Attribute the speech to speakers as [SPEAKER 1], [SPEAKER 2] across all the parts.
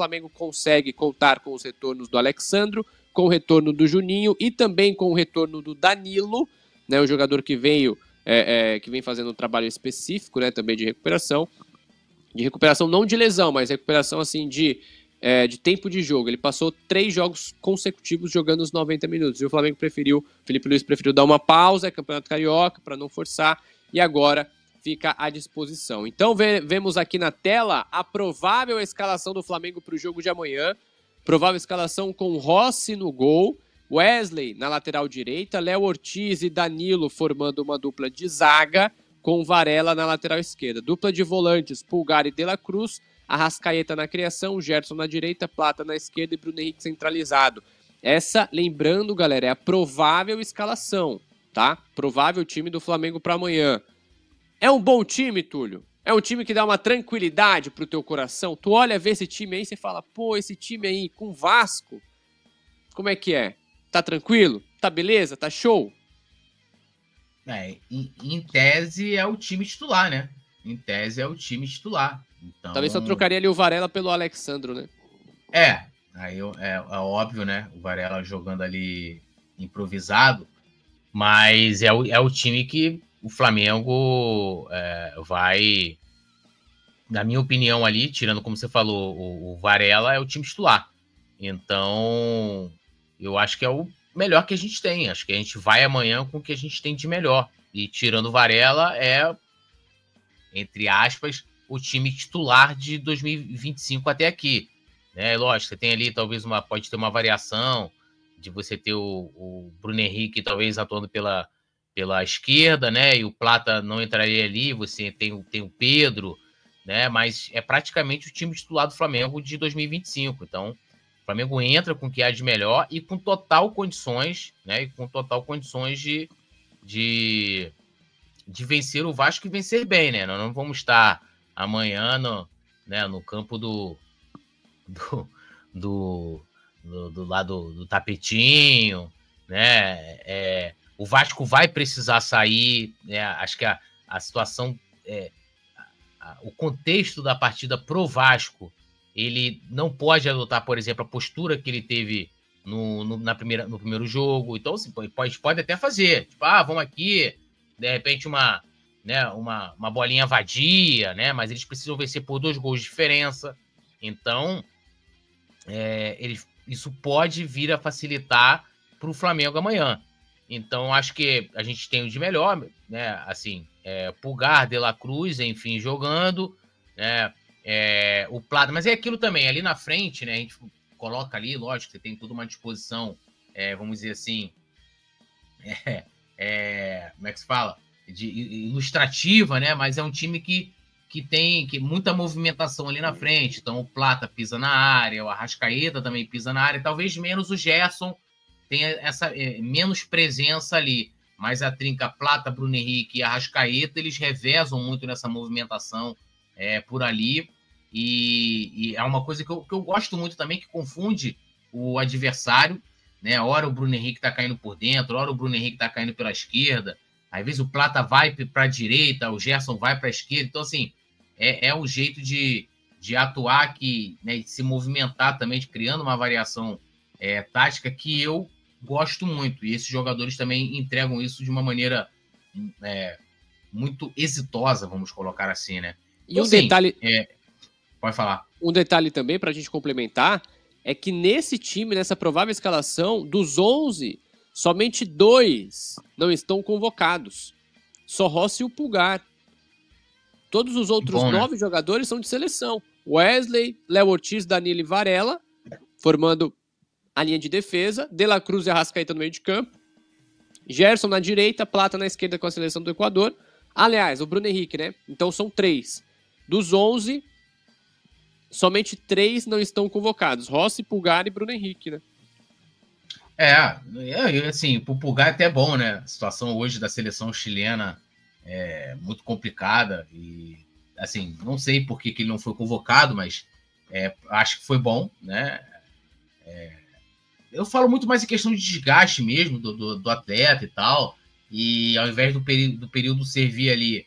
[SPEAKER 1] Flamengo consegue contar com os retornos do Alexandro, com o retorno do Juninho e também com o retorno do Danilo, né, o jogador que veio que vem fazendo um trabalho específico, né, também de recuperação não de lesão, mas recuperação assim de tempo de jogo. Ele passou 3 jogos consecutivos jogando os 90 minutos, e o Flamengo Felipe Luiz preferiu dar uma pausa, Campeonato Carioca, para não forçar, e agora fica à disposição. Então vemos aqui na tela a provável escalação do Flamengo para o jogo de amanhã. Provável escalação com Rossi no gol, Wesley na lateral direita, Léo Ortiz e Danilo formando uma dupla de zaga, com Varela na lateral esquerda. Dupla de volantes, Pulgar e De La Cruz, Arrascaeta na criação, Gerson na direita, Plata na esquerda e Bruno Henrique centralizado. Essa, lembrando, galera, é a provável escalação, tá? Provável time do Flamengo para amanhã. É um bom time, Túlio? É um time que dá uma tranquilidade pro teu coração? Tu olha, vê esse time aí e você fala, pô, esse time aí com Vasco, como é que é? Tá tranquilo? Tá beleza? Tá show?
[SPEAKER 2] Em tese é o time titular, né? Em tese é o time titular. Então...
[SPEAKER 1] Talvez só trocaria ali o Varela pelo Alexandro, né?
[SPEAKER 2] Aí é óbvio, né? O Varela jogando ali improvisado, mas é o time que o Flamengo vai, na minha opinião ali, tirando como você falou, o Varela é o time titular. Então, eu acho que é o melhor que a gente tem. Acho que a gente vai amanhã com o que a gente tem de melhor. E tirando o Varela, entre aspas, o time titular de 2025 até aqui. Lógico, você tem ali talvez pode ter uma variação de você ter o Bruno Henrique talvez atuando pela esquerda, né? E o Plata não entraria ali, você tem o Pedro, né? Mas é praticamente o time titular do Flamengo de 2025. Então, o Flamengo entra com o que há de melhor e com total condições, né? E com total condições de vencer o Vasco e vencer bem, né? Nós não vamos estar amanhã no campo do lado do tapetinho, né? O Vasco vai precisar sair, né? Acho que a situação, o contexto da partida pro Vasco, ele não pode adotar, por exemplo, a postura que ele teve no primeiro jogo. Então, assim, pode até fazer. Tipo, vamos aqui, de repente uma bolinha vadia, né? Mas eles precisam vencer por 2 gols de diferença. Então, isso pode vir a facilitar para o Flamengo amanhã. Então, acho que a gente tem o de melhor, né? Assim, Pulgar, De La Cruz, enfim, jogando, né? O Plata, mas é aquilo também, ali na frente, né? A gente coloca ali, lógico, você tem toda uma disposição, vamos dizer assim, como é que se fala? Ilustrativa, né? Mas é um time que tem muita movimentação ali na frente. Então, o Plata pisa na área, o Arrascaeta também pisa na área, talvez menos o Gerson tenha essa menos presença ali. Mas a trinca Plata, Bruno Henrique e Arrascaeta, eles revezam muito nessa movimentação por ali. E é uma coisa que eu gosto muito também, que confunde o adversário, né? Ora o Bruno Henrique tá caindo por dentro, ora o Bruno Henrique tá caindo pela esquerda. Às vezes o Plata vai para a direita, o Gerson vai para a esquerda. Então, assim, é um jeito de atuar, né, de se movimentar também, de criando uma variação tática que eu gosto muito. E esses jogadores também entregam isso de uma maneira muito exitosa, vamos colocar assim, né?
[SPEAKER 1] Então, e um detalhe...
[SPEAKER 2] Pode falar.
[SPEAKER 1] Um detalhe também, para a gente complementar, é que nesse time, nessa provável escalação, dos 11, somente 2 não estão convocados. Só Rossi e o Pulgar. Todos os outros 9 jogadores são de seleção. Wesley, Léo Ortiz, Danilo e Varela, formando a linha de defesa. De La Cruz e Arrascaeta no meio de campo. Gerson na direita, Plata na esquerda com a seleção do Equador. Aliás, o Bruno Henrique, né? Então são 3. Dos 11, somente 3 não estão convocados. Rossi, Pulgar e Bruno Henrique, né?
[SPEAKER 2] Assim, pro Pulgar é até bom, né? A situação hoje da seleção chilena é muito complicada e, assim, não sei por que ele não foi convocado, mas acho que foi bom, né? Eu falo muito mais em questão de desgaste mesmo do atleta e tal, e ao invés do período servir ali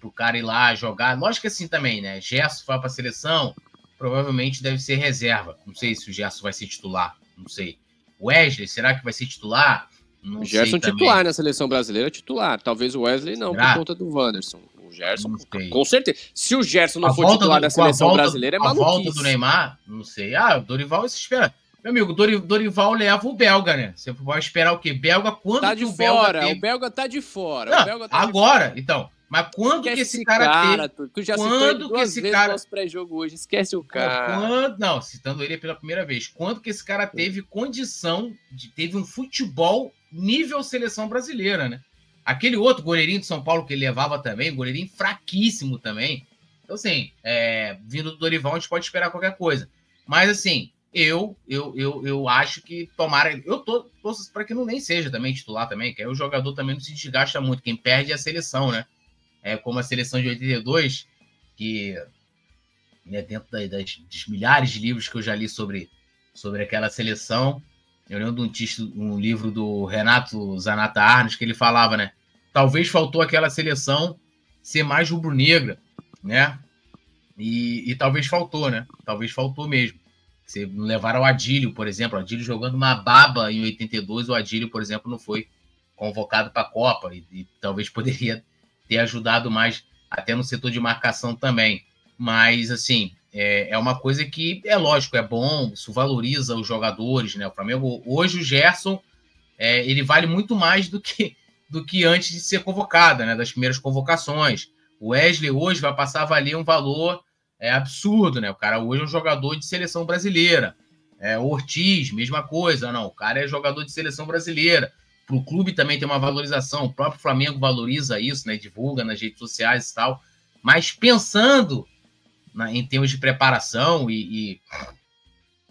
[SPEAKER 2] pro cara ir lá jogar, lógico que assim também, né? Gerson vai pra seleção, provavelmente deve ser reserva. Não sei se o Gerson vai ser titular, não sei. Wesley, será que vai ser titular? Não
[SPEAKER 1] Gerson
[SPEAKER 2] sei também.
[SPEAKER 1] titular na seleção brasileira, titular. Talvez o Wesley não,
[SPEAKER 2] Será?
[SPEAKER 1] por conta do Wanderson. O Gerson,
[SPEAKER 2] Não sei.
[SPEAKER 1] com certeza. Se o Gerson não for titular da seleção brasileira, é maluquice.
[SPEAKER 2] A volta do Neymar, não sei. O Dorival se espera. Meu amigo, Dorival leva o belga, né? Você vai esperar o quê? Belga quando
[SPEAKER 1] tá de
[SPEAKER 2] que o
[SPEAKER 1] fora,
[SPEAKER 2] belga teve...
[SPEAKER 1] o belga tá de fora.
[SPEAKER 2] Não,
[SPEAKER 1] o belga tá
[SPEAKER 2] agora, então. Mas quando que esse cara teve...
[SPEAKER 1] Tu já
[SPEAKER 2] quando que esse cara...
[SPEAKER 1] nosso pré-jogo hoje, esquece o cara.
[SPEAKER 2] Não, citando ele pela primeira vez. Quando que esse cara teve condição teve um futebol nível seleção brasileira, né? Aquele outro goleirinho de São Paulo que ele levava também, goleirinho fraquíssimo também. Então, assim, vindo do Dorival, a gente pode esperar qualquer coisa. Mas, assim, eu acho que tomara... Eu torço para que não nem seja também titular também, que aí o jogador também não se desgasta muito. Quem perde é a seleção, né? Como a seleção de 82, que dentro dos milhares de livros que eu já li sobre aquela seleção, eu lembro de um livro do Renato Zanata Arnes, que ele falava, né? Talvez faltou aquela seleção ser mais rubro-negra, né? E talvez faltou, né? Talvez faltou mesmo. Se levaram o Adílio, por exemplo, o Adílio jogando uma baba em 82, o Adílio, por exemplo, não foi convocado para a Copa e talvez poderia ter ajudado mais até no setor de marcação também. Mas, assim, é uma coisa que é lógico, é bom, isso valoriza os jogadores, né? O Flamengo, hoje o Gerson, ele vale muito mais do que antes de ser convocado, né? Das primeiras convocações. O Wesley hoje vai passar a valer um valor absurdo, né? O cara hoje é um jogador de seleção brasileira. O Ortiz, mesma coisa. Não, o cara é jogador de seleção brasileira. Para o clube também tem uma valorização. O próprio Flamengo valoriza isso, né? Divulga nas redes sociais e tal. Mas pensando em termos de preparação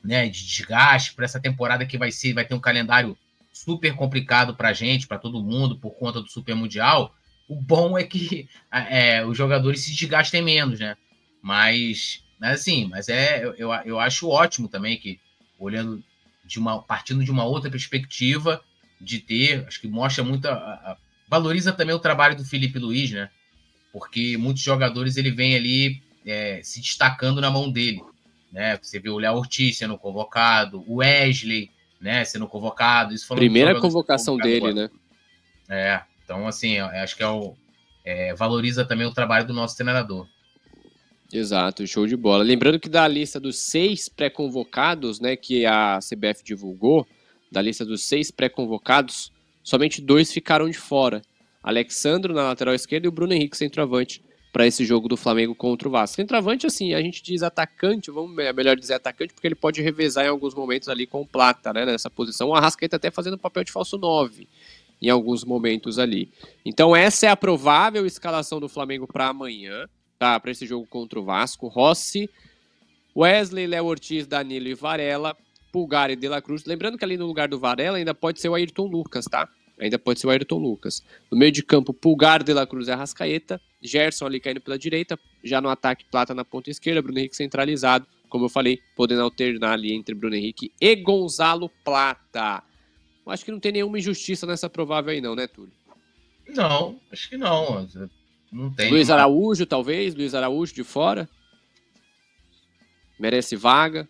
[SPEAKER 2] né, de desgaste para essa temporada que vai ter um calendário super complicado para a gente, para todo mundo, por conta do Super Mundial, o bom é que os jogadores se desgastem menos, né? Mas eu acho ótimo também que, olhando partindo de uma outra perspectiva, de ter, acho que mostra muito, valoriza também o trabalho do Felipe Luiz, né? Porque muitos jogadores ele vem ali se destacando na mão dele, né? Você viu o Léo Ortiz sendo convocado, o Wesley, né, sendo convocado. Isso
[SPEAKER 1] primeira convocação dele, agora,
[SPEAKER 2] né? Então, assim, acho que valoriza também o trabalho do nosso treinador.
[SPEAKER 1] Exato, show de bola. Lembrando que da lista dos 6 pré-convocados, né, que a CBF divulgou, da lista dos 6 pré-convocados, somente 2 ficaram de fora. Alexandro na lateral esquerda e o Bruno Henrique centroavante para esse jogo do Flamengo contra o Vasco. Centroavante, assim, a gente diz atacante, melhor dizer atacante, porque ele pode revezar em alguns momentos ali com o Plata, né, nessa posição. O Arrascaeta até fazendo papel de falso 9 em alguns momentos ali. Então essa é a provável escalação do Flamengo para amanhã, tá, para esse jogo contra o Vasco. Rossi, Wesley, Léo Ortiz, Danilo e Varela, Pulgar e De La Cruz. Lembrando que ali no lugar do Varela ainda pode ser o Ayrton Lucas, tá? Ainda pode ser o Ayrton Lucas. No meio de campo, Pulgar, De La Cruz e Arrascaeta. Gerson ali caindo pela direita. Já no ataque, Plata na ponta esquerda. Bruno Henrique centralizado. Como eu falei, podendo alternar ali entre Bruno Henrique e Gonzalo Plata. Eu acho que não tem nenhuma injustiça nessa provável aí não, né, Túlio?
[SPEAKER 2] Não, acho que não. Não tem.
[SPEAKER 1] Luiz Araújo, talvez. Luiz Araújo de fora. Merece vaga.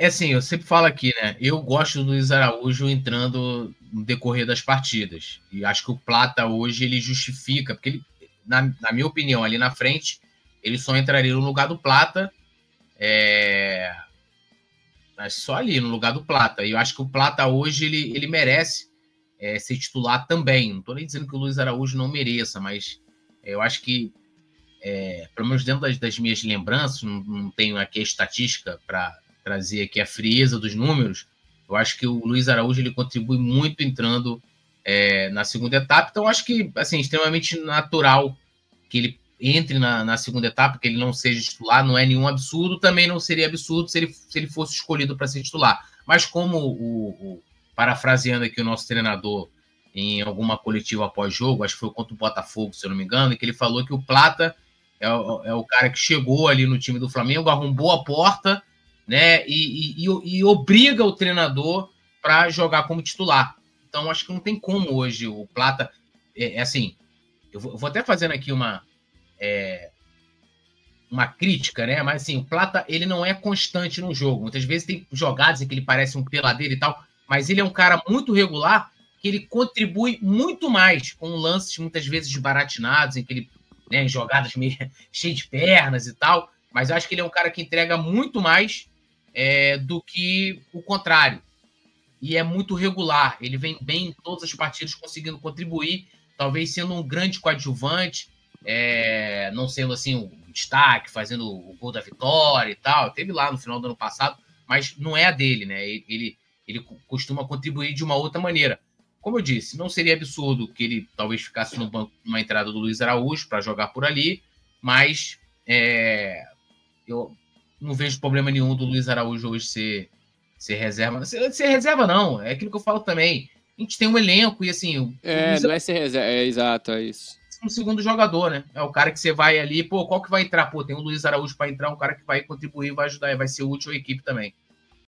[SPEAKER 2] Assim, eu sempre falo aqui, né? Eu gosto do Luiz Araújo entrando no decorrer das partidas. E acho que o Plata hoje ele justifica, porque ele, na minha opinião, ali na frente, ele só entraria no lugar do Plata. Mas só ali, no lugar do Plata. E eu acho que o Plata hoje ele merece ser titular também. Não estou nem dizendo que o Luiz Araújo não mereça, mas eu acho que, pelo menos dentro das minhas lembranças, não tenho aqui a estatística para trazer aqui a frieza dos números, eu acho que o Luiz Araújo ele contribui muito entrando na segunda etapa, então acho que, assim, extremamente natural que ele entre na segunda etapa, que ele não seja titular, não é nenhum absurdo, também não seria absurdo se ele fosse escolhido para ser titular, mas como parafraseando aqui o nosso treinador em alguma coletiva após-jogo, acho que foi contra o Botafogo, se eu não me engano, que ele falou que o Plata é o cara que chegou ali no time do Flamengo, arrombou a porta, né, e obriga o treinador para jogar como titular. Então, acho que não tem como hoje o Plata... assim, eu vou até fazendo aqui uma crítica, né? Mas assim, o Plata, ele não é constante no jogo. Muitas vezes tem jogadas em que ele parece um peladeiro e tal, mas ele é um cara muito regular, que ele contribui muito mais com lances muitas vezes desbaratinados, em que ele, né, em jogadas meio cheias de pernas e tal, mas eu acho que ele é um cara que entrega muito mais do que o contrário. E é muito regular. Ele vem bem em todas as partidas, conseguindo contribuir, talvez sendo um grande coadjuvante, não sendo assim um destaque, fazendo o gol da vitória e tal. Teve lá no final do ano passado, mas não é a dele, né? Ele costuma contribuir de uma outra maneira. Como eu disse, não seria absurdo que ele talvez ficasse no banco numa entrada do Luiz Araújo para jogar por ali, mas eu não vejo problema nenhum do Luiz Araújo hoje ser reserva. Ser reserva, não. É aquilo que eu falo também. A gente tem um elenco e assim.
[SPEAKER 1] Não é ser reserva. Exato, é isso.
[SPEAKER 2] Um segundo jogador, né? É o cara que você vai ali, qual que vai entrar? Tem o Luiz Araújo para entrar, um cara que vai contribuir, vai ajudar, vai ser útil à equipe também.